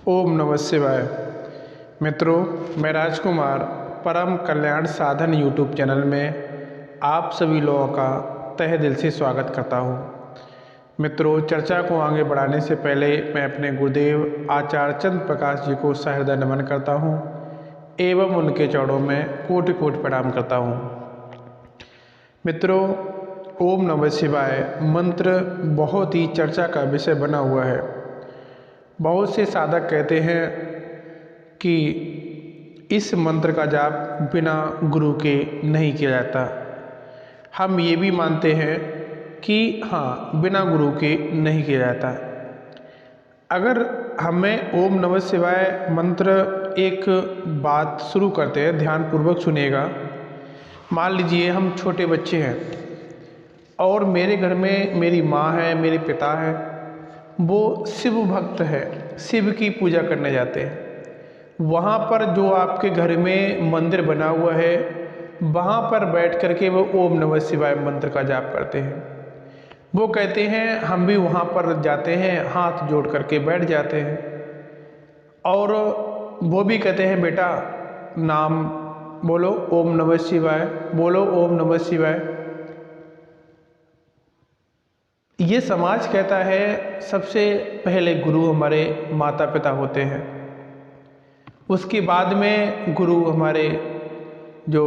ओम नमः शिवाय। मित्रों, मैं राजकुमार परम कल्याण साधन यूट्यूब चैनल में आप सभी लोगों का तहे दिल से स्वागत करता हूं। मित्रों, चर्चा को आगे बढ़ाने से पहले मैं अपने गुरुदेव आचार्य चंद्र प्रकाश जी को सहृदय नमन करता हूं एवं उनके चरणों में कोटि कोटि प्रणाम करता हूं। मित्रों, ओम नमः शिवाय मंत्र बहुत ही चर्चा का विषय बना हुआ है। बहुत से साधक कहते हैं कि इस मंत्र का जाप बिना गुरु के नहीं किया जाता। हम ये भी मानते हैं कि हाँ, बिना गुरु के नहीं किया जाता। अगर हमें ओम नमः शिवाय मंत्र एक बात शुरू करते हैं, ध्यानपूर्वक सुनिएगा। मान लीजिए हम छोटे बच्चे हैं और मेरे घर में मेरी माँ है, मेरे पिता है, वो शिव भक्त है, शिव की पूजा करने जाते हैं। वहाँ पर जो आपके घर में मंदिर बना हुआ है, वहाँ पर बैठ करके वो ओम नमः शिवाय मंत्र का जाप करते हैं। वो कहते हैं हम भी वहाँ पर जाते हैं, हाथ जोड़ करके बैठ जाते हैं और वो भी कहते हैं बेटा नाम बोलो, ओम नमः शिवाय बोलो, ओम नमः शिवाय। ये समाज कहता है सबसे पहले गुरु हमारे माता पिता होते हैं, उसके बाद में गुरु हमारे जो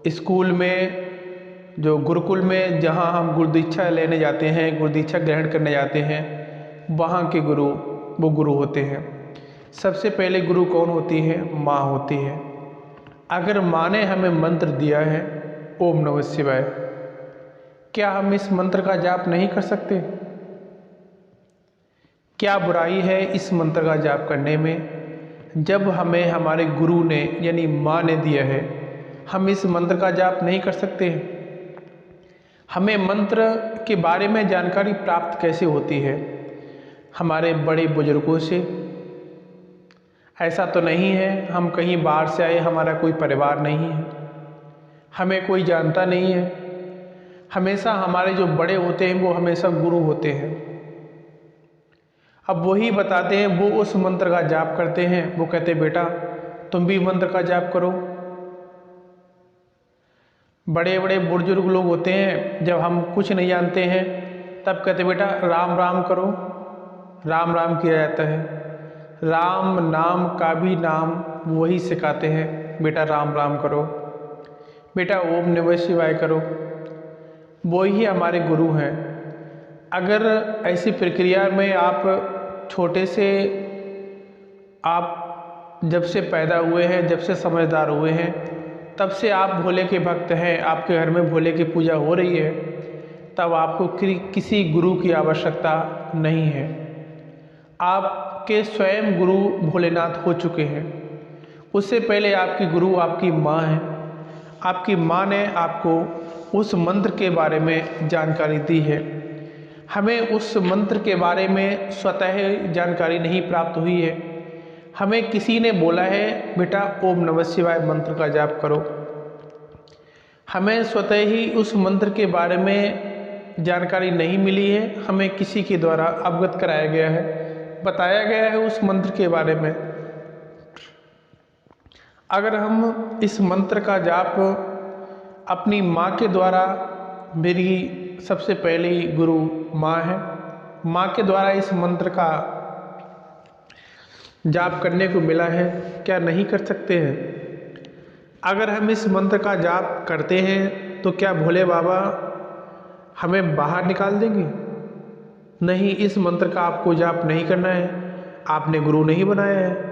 स्कूल में, जो गुरुकुल में जहाँ हम गुरु दीक्षा लेने जाते हैं, गुरु दीक्षा ग्रहण करने जाते हैं, वहाँ के गुरु वो गुरु होते हैं। सबसे पहले गुरु कौन होती है? माँ होती है। अगर माँ ने हमें मंत्र दिया है ओम नमः शिवाय, क्या हम इस मंत्र का जाप नहीं कर सकते? क्या बुराई है इस मंत्र का जाप करने में? जब हमें हमारे गुरु ने यानी माँ ने दिया है, हम इस मंत्र का जाप नहीं कर सकते? हमें मंत्र के बारे में जानकारी प्राप्त कैसे होती है? हमारे बड़े बुजुर्गों से। ऐसा तो नहीं है हम कहीं बाहर से आए, हमारा कोई परिवार नहीं है, हमें कोई जानता नहीं है। हमेशा हमारे जो बड़े होते हैं वो हमेशा गुरु होते हैं। अब वही बताते हैं, वो उस मंत्र का जाप करते हैं। वो कहते हैं बेटा तुम भी मंत्र का जाप करो। बड़े बड़े बुजुर्ग लोग होते हैं, जब हम कुछ नहीं जानते हैं तब कहते बेटा राम राम करो। राम राम किया जाता है। राम नाम का भी नाम वही सिखाते हैं, बेटा राम राम करो, बेटा ओम नमः शिवाय करो। वो ही हमारे गुरु हैं। अगर ऐसी प्रक्रिया में आप छोटे से, आप जब से पैदा हुए हैं, जब से समझदार हुए हैं, तब से आप भोले के भक्त हैं, आपके घर में भोले की पूजा हो रही है, तब आपको किसी गुरु की आवश्यकता नहीं है। आपके स्वयं गुरु भोलेनाथ हो चुके हैं। उससे पहले आपकी गुरु आपकी माँ है। आपकी माँ ने आपको उस मंत्र के बारे में जानकारी दी है। हमें उस मंत्र के बारे में स्वतः जानकारी नहीं प्राप्त हुई है। हमें किसी ने बोला है बेटा ओम नमः शिवाय मंत्र का जाप करो। हमें स्वतः ही उस मंत्र के बारे में जानकारी नहीं मिली है, हमें किसी के द्वारा अवगत कराया गया है, बताया गया है उस मंत्र के बारे में। अगर हम इस मंत्र का जाप अपनी माँ के द्वारा, मेरी सबसे पहली गुरु माँ है, माँ के द्वारा इस मंत्र का जाप करने को मिला है, क्या नहीं कर सकते हैं? अगर हम इस मंत्र का जाप करते हैं तो क्या भोले बाबा हमें बाहर निकाल देंगे? नहीं, इस मंत्र का आपको जाप नहीं करना है, आपने गुरु नहीं बनाया है।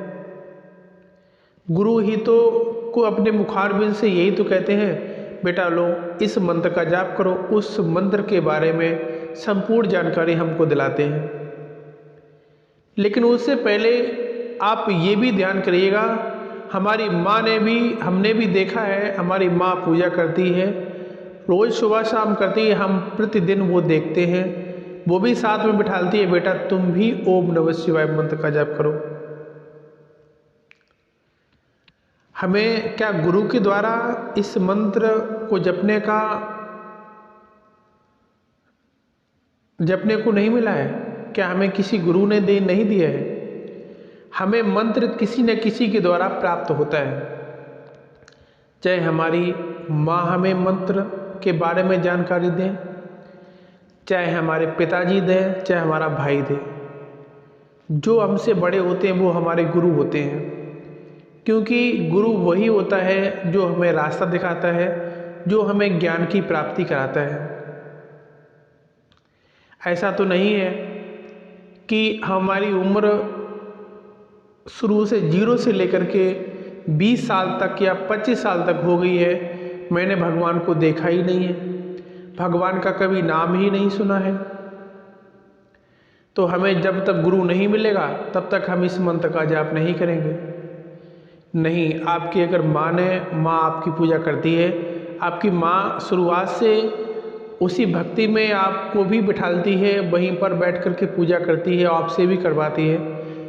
गुरु ही तो को अपने मुखारबिंद से यही तो कहते हैं बेटा लो इस मंत्र का जाप करो। उस मंत्र के बारे में संपूर्ण जानकारी हमको दिलाते हैं। लेकिन उससे पहले आप ये भी ध्यान करिएगा, हमारी माँ ने भी, हमने भी देखा है, हमारी माँ पूजा करती है, रोज़ सुबह शाम करती है, हम प्रतिदिन वो देखते हैं। वो भी साथ में बिठालती है, बेटा तुम भी ओम नमः शिवाय मंत्र का जाप करो। हमें क्या गुरु के द्वारा इस मंत्र को जपने को नहीं मिला है? क्या हमें किसी गुरु ने नहीं दिया है? हमें मंत्र किसी न किसी के द्वारा प्राप्त होता है। चाहे हमारी माँ हमें मंत्र के बारे में जानकारी दें, चाहे हमारे पिताजी दें, चाहे हमारा भाई दे। जो हमसे बड़े होते हैं वो हमारे गुरु होते हैं, क्योंकि गुरु वही होता है जो हमें रास्ता दिखाता है, जो हमें ज्ञान की प्राप्ति कराता है। ऐसा तो नहीं है कि हमारी उम्र शुरू से 0 से लेकर के 20 साल तक या 25 साल तक हो गई है, मैंने भगवान को देखा ही नहीं है, भगवान का कभी नाम ही नहीं सुना है। तो हमें जब तक गुरु नहीं मिलेगा तब तक हम इस मंत्र का जाप नहीं करेंगे। नहीं, आपकी अगर माँ आपकी पूजा करती है, आपकी माँ शुरुआत से उसी भक्ति में आपको भी बिठालती है, वहीं पर बैठ कर के पूजा करती है, आपसे भी करवाती है,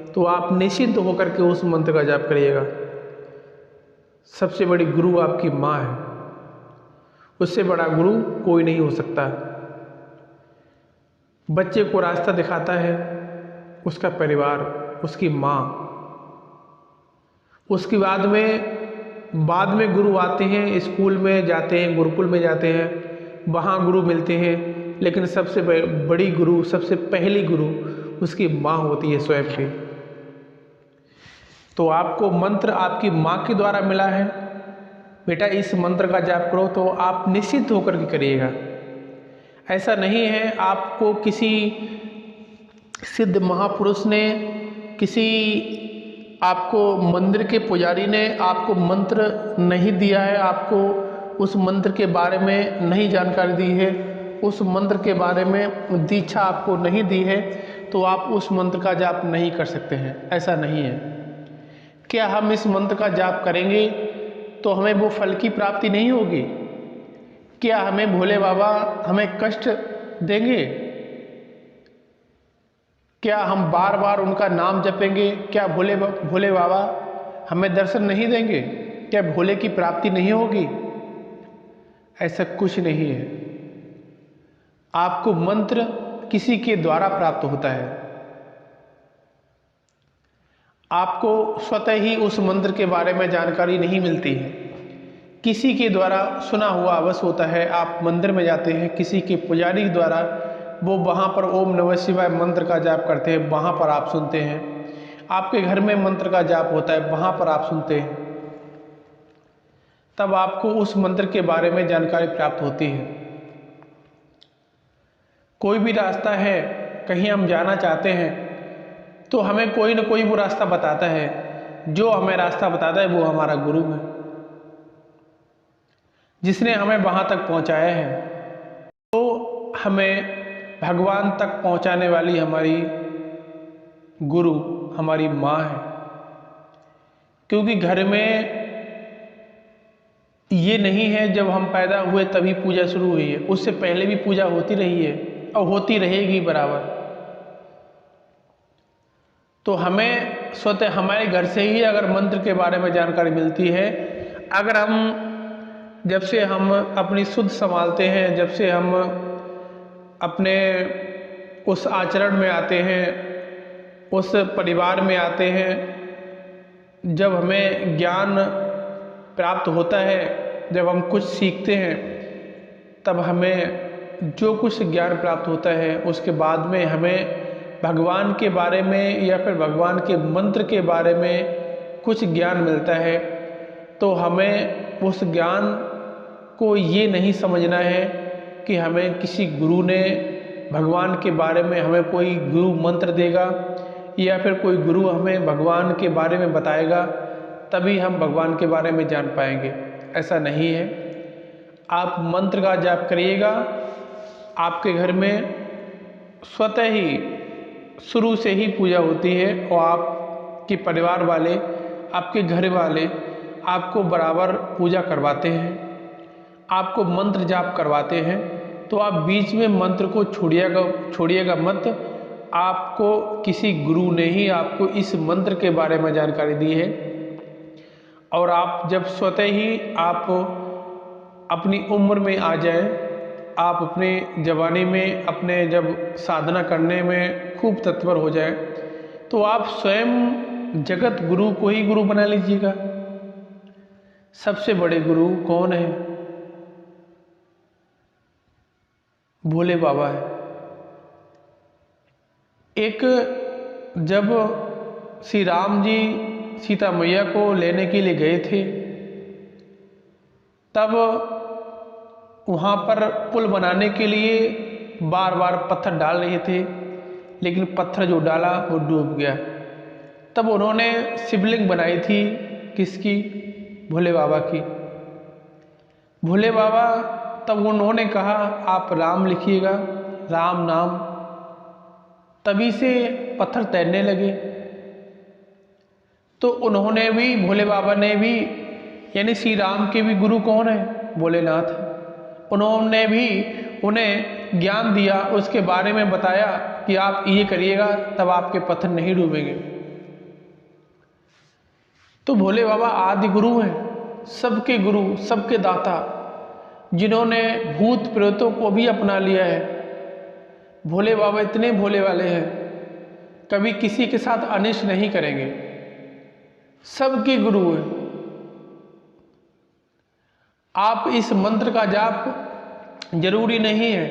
तो आप निश्चिंत होकर के उस मंत्र का जाप करिएगा। सबसे बड़ी गुरु आपकी माँ है, उससे बड़ा गुरु कोई नहीं हो सकता। बच्चे को रास्ता दिखाता है उसका परिवार, उसकी माँ। उसके बाद में गुरु आते हैं, स्कूल में जाते हैं, गुरुकुल में जाते हैं, वहाँ गुरु मिलते हैं, लेकिन सबसे बड़ी गुरु, सबसे पहली गुरु उसकी माँ होती है स्वयं की। तो आपको मंत्र आपकी माँ के द्वारा मिला है, बेटा इस मंत्र का जाप करो, तो आप निश्चित होकर के करिएगा। ऐसा नहीं है आपको किसी सिद्ध महापुरुष ने, किसी आपको मंदिर के पुजारी ने आपको मंत्र नहीं दिया है, आपको उस मंत्र के बारे में नहीं जानकारी दी है, उस मंत्र के बारे में दीक्षा आपको नहीं दी है, तो आप उस मंत्र का जाप नहीं कर सकते हैं। ऐसा नहीं है। क्या हम इस मंत्र का जाप करेंगे तो हमें वो फल की प्राप्ति नहीं होगी? क्या हमें भोले बाबा हमें कष्ट देंगे? क्या हम बार बार उनका नाम जपेंगे? क्या भोले बाबा हमें दर्शन नहीं देंगे? क्या भोले की प्राप्ति नहीं होगी? ऐसा कुछ नहीं है। आपको मंत्र किसी के द्वारा प्राप्त होता है, आपको स्वतः ही उस मंत्र के बारे में जानकारी नहीं मिलती है, किसी के द्वारा सुना हुआ अवश्य होता है। आप मंदिर में जाते हैं, किसी के पुजारी के द्वारा वो वहाँ पर ओम नमः शिवाय मंत्र का जाप करते हैं, वहाँ पर आप सुनते हैं। आपके घर में मंत्र का जाप होता है, वहाँ पर आप सुनते हैं, तब आपको उस मंत्र के बारे में जानकारी प्राप्त होती है। कोई भी रास्ता है, कहीं हम जाना चाहते हैं तो हमें कोई न कोई वो रास्ता बताता है। जो हमें रास्ता बताता है वो हमारा गुरु है, जिसने हमें वहाँ तक पहुँचाया है। तो हमें भगवान तक पहुँचाने वाली हमारी गुरु हमारी माँ है, क्योंकि घर में ये नहीं है जब हम पैदा हुए तभी पूजा शुरू हुई है, उससे पहले भी पूजा होती रही है और होती रहेगी बराबर। तो हमें स्वतः हमारे घर से ही अगर मंत्र के बारे में जानकारी मिलती है, अगर जब से हम अपनी शुद्ध संभालते हैं, जब से हम अपने उस आचरण में आते हैं, उस परिवार में आते हैं, जब हमें ज्ञान प्राप्त होता है, जब हम कुछ सीखते हैं, तब हमें जो कुछ ज्ञान प्राप्त होता है उसके बाद में हमें भगवान के बारे में या फिर भगवान के मंत्र के बारे में कुछ ज्ञान मिलता है। तो हमें उस ज्ञान को ये नहीं समझना है कि हमें किसी गुरु ने भगवान के बारे में हमें कोई गुरु मंत्र देगा या फिर कोई गुरु हमें भगवान के बारे में बताएगा तभी हम भगवान के बारे में जान पाएंगे। ऐसा नहीं है। आप मंत्र का जाप करिएगा, आपके घर में स्वतः ही शुरू से ही पूजा होती है और आपके परिवार वाले, आपके घर वाले आपको बराबर पूजा करवाते हैं, आपको मंत्र जाप करवाते हैं। तो आप बीच में मंत्र को छोड़िएगा मत। आपको किसी गुरु ने ही आपको इस मंत्र के बारे में जानकारी दी है, और आप जब स्वतः ही आप अपनी उम्र में आ जाएं, आप अपने जवानी में अपने जब साधना करने में खूब तत्पर हो जाएं, तो आप स्वयं जगत गुरु को ही गुरु बना लीजिएगा। सबसे बड़े गुरु कौन है? भोले बाबा है। एक जब श्री राम जी सीता मैया को लेने के लिए गए थे, तब वहाँ पर पुल बनाने के लिए बार बार पत्थर डाल रहे थे, लेकिन पत्थर जो डाला वो डूब गया। तब उन्होंने शिवलिंग बनाई थी, किसकी? भोले बाबा की। भोले बाबा तब उन्होंने कहा आप राम लिखिएगा, राम नाम। तभी से पत्थर तैरने लगे। तो उन्होंने भी, भोले बाबा ने भी, यानी श्री राम के भी गुरु कौन है? भोलेनाथ। उन्होंने भी उन्हें ज्ञान दिया, उसके बारे में बताया कि आप ये करिएगा तब आपके पत्थर नहीं डूबेंगे। तो भोले बाबा आदि गुरु हैं, सबके गुरु, सबके दाता, जिन्होंने भूत प्रेतों को भी अपना लिया है। भोले बाबा इतने भोले वाले हैं, कभी किसी के साथ अनिष्ट नहीं करेंगे, सबके गुरु हैं। आप इस मंत्र का जाप जरूरी नहीं है,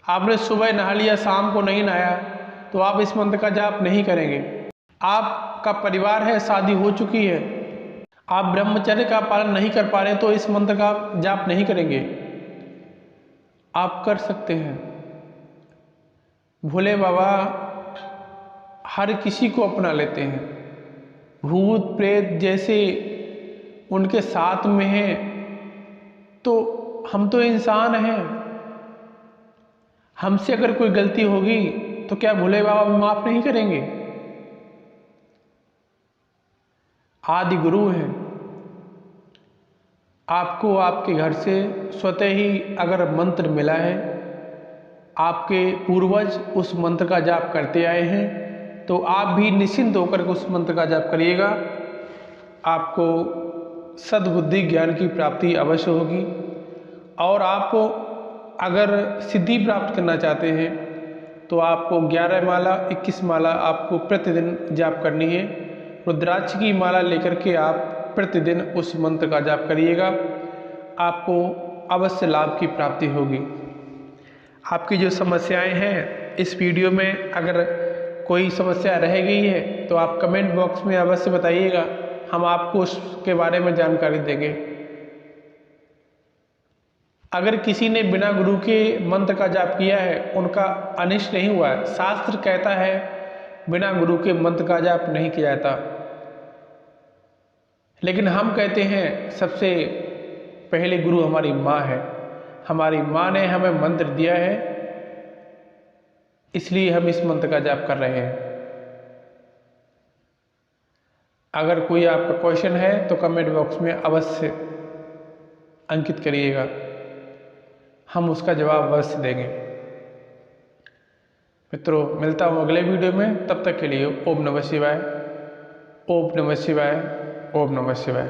आपने सुबह नहा लिया, शाम को नहीं नहाया, तो आप इस मंत्र का जाप नहीं करेंगे। आपका परिवार है, शादी हो चुकी है, आप ब्रह्मचर्य का पालन नहीं कर पा रहे, तो इस मंत्र का जाप नहीं करेंगे। आप कर सकते हैं। भोले बाबा हर किसी को अपना लेते हैं। भूत प्रेत जैसे उनके साथ में हैं, तो हम तो इंसान हैं, हमसे अगर कोई गलती होगी तो क्या भोले बाबा माफ नहीं करेंगे? आदि गुरु हैं। आपको आपके घर से स्वतः ही अगर मंत्र मिला है, आपके पूर्वज उस मंत्र का जाप करते आए हैं, तो आप भी निश्चिंत होकर उस मंत्र का जाप करिएगा। आपको सद्बुद्धि ज्ञान की प्राप्ति अवश्य होगी। और आप अगर सिद्धि प्राप्त करना चाहते हैं तो आपको 11 माला 21 माला आपको प्रतिदिन जाप करनी है। रुद्राक्ष की माला लेकर के आप प्रतिदिन उस मंत्र का जाप करिएगा, आपको अवश्य लाभ की प्राप्ति होगी। आपकी जो समस्याएं हैं, इस वीडियो में अगर कोई समस्या रह गई है तो आप कमेंट बॉक्स में अवश्य बताइएगा, हम आपको उसके बारे में जानकारी देंगे। अगर किसी ने बिना गुरु के मंत्र का जाप किया है, उनका अनिष्ट नहीं हुआ है। शास्त्र कहता है बिना गुरु के मंत्र का जाप नहीं किया जाता, लेकिन हम कहते हैं सबसे पहले गुरु हमारी माँ है। हमारी माँ ने हमें मंत्र दिया है, इसलिए हम इस मंत्र का जाप कर रहे हैं। अगर कोई आपका क्वेश्चन है तो कमेंट बॉक्स में अवश्य अंकित करिएगा, हम उसका जवाब अवश्य देंगे। मित्रों, मिलता हूँ अगले वीडियो में, तब तक के लिए ओम नमः शिवाय, ओम नमः शिवाय, ओम नमः शिवाय।